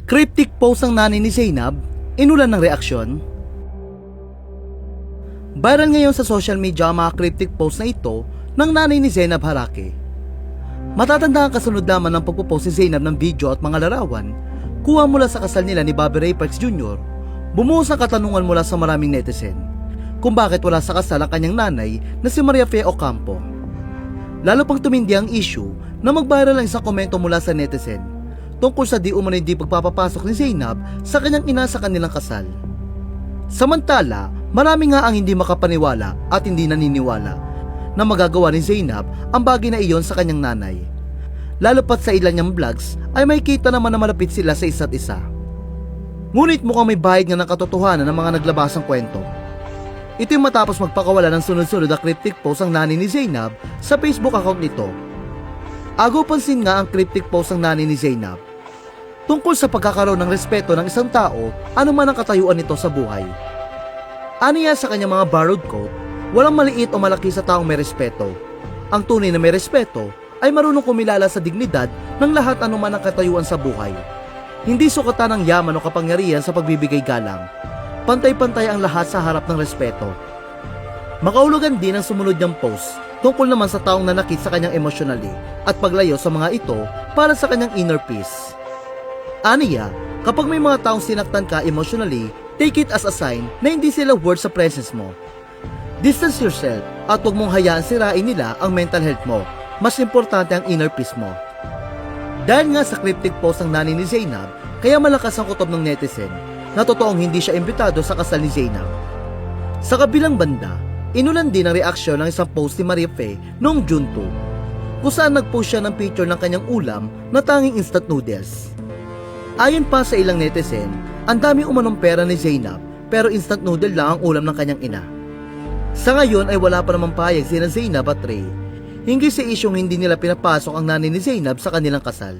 Cryptic post ng nanay ni Zainab, inulan ng reaksyon. Viral ngayon sa social media ang mga cryptic post na ito ng nanay ni Zainab Harake. Matatanda ang kasunod naman ng pagpo-post si Zainab ng video at mga larawan kuha mula sa kasal nila ni Bobby Ray Parks Jr. Bumuhos ang katanungan mula sa maraming netizen kung bakit wala sa kasal ang kanyang nanay na si Maria Fe Ocampo. Lalo pang tumindi ang issue na mag-viral ang isang komento mula sa netizen tungkol sa di umano'y di pagpapapasok ni Zainab sa kanyang ina sa kanilang kasal. Samantala, marami nga ang hindi makapaniwala at hindi naniniwala na magagawa ni Zainab ang bagay na iyon sa kanyang nanay. Lalo pat sa ilan niyang vlogs ay may kita naman na malapit sila sa isa't isa. Ngunit mukhang may bahid nga ng katotohanan ng mga naglabasang kwento. Ito yung matapos magpakawala ng sunod-sunod na cryptic post ang nanay ni Zainab sa Facebook account nito. Agaw pansin nga ang cryptic post ng nanay ni Zainab tungkol sa pagkakaroon ng respeto ng isang tao anuman ang katayuan nito sa buhay. Aniya sa kanyang mga borrowed quote, walang maliit o malaki sa taong may respeto. Ang tunay na may respeto ay marunong kumilala sa dignidad ng lahat anuman ang katayuan sa buhay. Hindi sukatan ng yaman o kapangyarihan sa pagbibigay galang. Pantay-pantay ang lahat sa harap ng respeto. Makaulugan din ang sumunod niyang post tungkol naman sa taong nanakit sa kanyang emotionally at paglayo sa mga ito para sa kanyang inner peace. Aniya, kapag may mga taong sinaktan ka emotionally, take it as a sign na hindi sila worth sa presence mo. Distance yourself at huwag mong hayaan sirain nila ang mental health mo. Mas importante ang inner peace mo. Dahil nga sa cryptic post ng nanay ni Zainab, kaya malakas ang kutob ng netizen na totoong hindi siya imbitado sa kasal ni Zainab. Sa kabilang banda, inulan din ang reaksyon ng isang post ni Maria Fe noong June 2, kung saan nagpost siya ng picture ng kanyang ulam na tanging instant noodles. Ayon pa sa ilang netizen, ang dami umanong pera ni Zainab pero instant noodle lang ang ulam ng kanyang ina. Sa ngayon ay wala pa namang payag sina Zainab at Ray hinggil sa isyong hindi nila pinapasok ang nanay ni Zainab sa kanilang kasal.